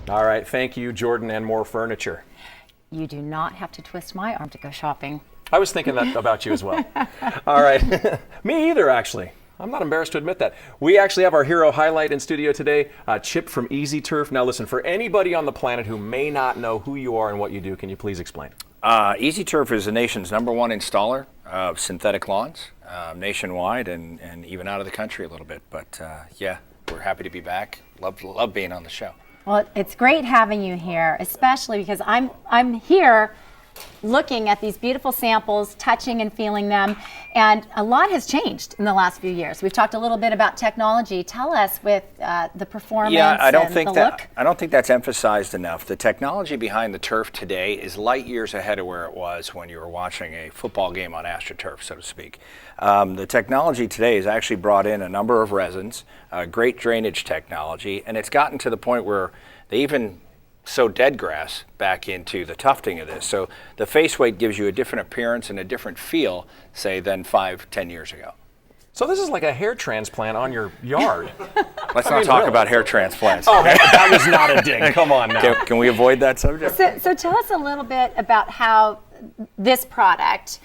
All right, thank you, Jordan, and more furniture. You do not have to twist my arm to go shopping. I was thinking that about you as well. All right, me either, actually. I'm not embarrassed to admit that. We actually have our hero highlight in studio today, Chip from Easy Turf. Now listen, for anybody on the planet who may not know who you are and what you do, can you please explain? Easy Turf is the nation's #1 installer of synthetic lawns, nationwide and even out of the country a little bit. But yeah, we're happy to be back. Love being on the show. Well, it's great having you here, especially because I'm here looking at these beautiful samples, touching and feeling them, and a lot has changed in the last few years. We've talked a little bit about technology. Tell us with the performance and the look. I don't think that's emphasized enough. The technology behind the turf today is light years ahead of where it was when you were watching a football game on AstroTurf, so to speak. The technology today has actually brought in a number of resins, great drainage technology, and it's gotten to the point where they even sow dead grass back into the tufting of this. So the face weight gives you a different appearance and a different feel, say, than 5-10 years ago. So this is like a hair transplant on your yard. Let's not talk about hair transplants. Oh, that was not a dig. Come on now. Can we avoid that subject? So tell us a little bit about how this product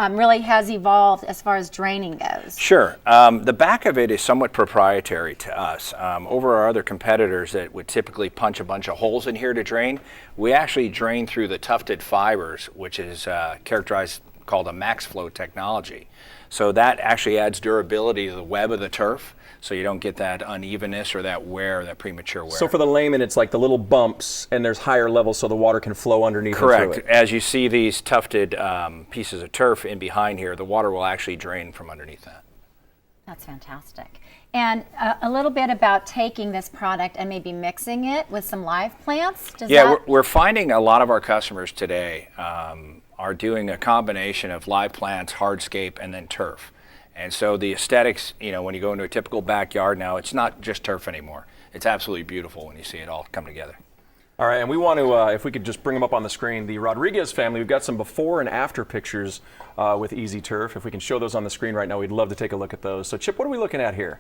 really has evolved as far as draining goes. Sure. The back of it is somewhat proprietary to us. Over our other competitors that would typically punch a bunch of holes in here to drain, we actually drain through the tufted fibers, which is called a max flow technology. So that actually adds durability to the web of the turf, so you don't get that unevenness or that wear, that premature wear. So for the layman, it's like the little bumps, and there's higher levels so the water can flow underneath. Correct. And through it. As you see these tufted pieces of turf in behind here, the water will actually drain from underneath that. That's fantastic. And a little bit about taking this product and maybe mixing it with some live plants. We're finding a lot of our customers today are doing a combination of live plants, hardscape, and then turf. And so the aesthetics, when you go into a typical backyard now, it's not just turf anymore. It's absolutely beautiful when you see it all come together. All right, and we want to, if we could just bring them up on the screen, the Rodriguez family, we've got some before and after pictures with Easy Turf. If we can show those on the screen right now, we'd love to take a look at those. So Chip, what are we looking at here?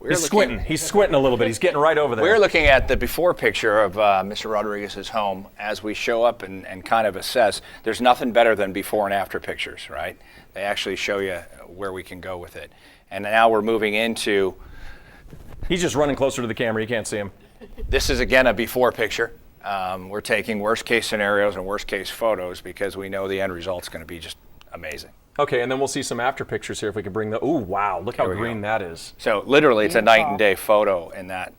He's squinting. He's squinting a little bit. He's getting right over there. We're looking at the before picture of Mr. Rodriguez's home. As we show up and kind of assess, there's nothing better than before and after pictures, right? They actually show you where we can go with it. And now we're moving into... He's just running closer to the camera. You can't see him. This is, again, a before picture. We're taking worst case scenarios and worst case photos because we know the end result's going to be just amazing. Okay, and then we'll see some after pictures here if we can bring the, ooh, wow, look how green that is. So literally it's a night and day photo in that,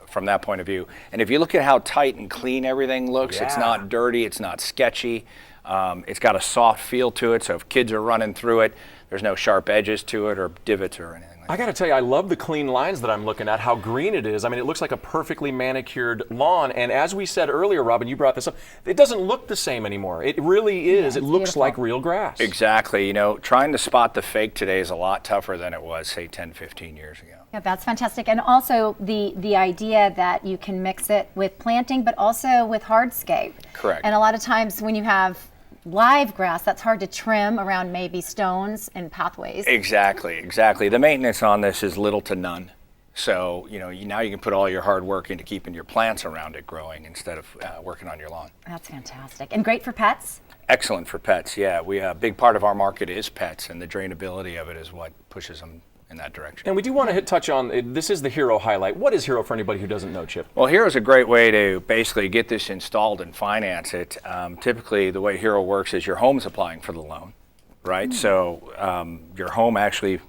from that point of view. And if you look at how tight and clean everything looks, it's not dirty, it's not sketchy, it's got a soft feel to it, so if kids are running through it, there's no sharp edges to it or divots or anything. I got to tell you, I love the clean lines that I'm looking at, how green it is. I mean, it looks like a perfectly manicured lawn. And as we said earlier, Robin, you brought this up, it doesn't look the same anymore. It really is. It looks like real grass. Exactly. Trying to spot the fake today is a lot tougher than it was, say, 10, 15 years ago. Yeah, that's fantastic. And also the idea that you can mix it with planting, but also with hardscape. Correct. And a lot of times when you have live grass, that's hard to trim around maybe stones and pathways. Exactly. The maintenance on this is little to none. So, now you can put all your hard work into keeping your plants around it growing instead of working on your lawn. That's fantastic. And great for pets? Excellent for pets, yeah. A big part of our market is pets, and the drainability of it is what pushes them in that direction. And we do want to touch on, this is the Hero highlight. What is Hero for anybody who doesn't know, Chip? Well, Hero's a great way to basically get this installed and finance it. Typically, the way Hero works is your home's applying for the loan, right? So your home actually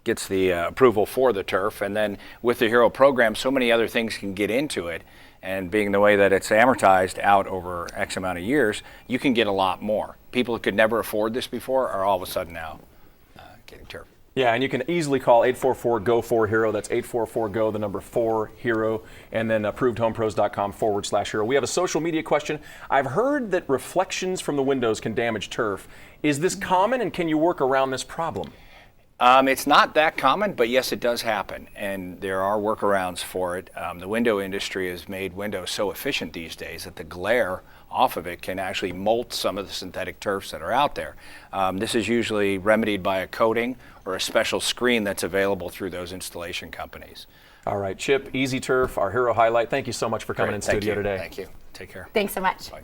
gets the approval for the turf, and then with the Hero program, so many other things can get into it. And being the way that it's amortized out over X amount of years, you can get a lot more. People who could never afford this before are all of a sudden now getting turf. Yeah, and you can easily call 844-GO-4-HERO. That's 844-GO, the number 4-HERO, and then approvedhomepros.com/hero. We have a social media question. I've heard that reflections from the windows can damage turf. Is this common, and can you work around this problem? It's not that common, but yes, it does happen, and there are workarounds for it. The window industry has made windows so efficient these days that the glare off of it can actually molt some of the synthetic turfs that are out there. This is usually remedied by a coating or a special screen that's available through those installation companies. All right, Chip, Easy Turf, our hero highlight. Thank you so much for coming in Thank studio you. today. Thank you. Take care. Thanks so much. Bye.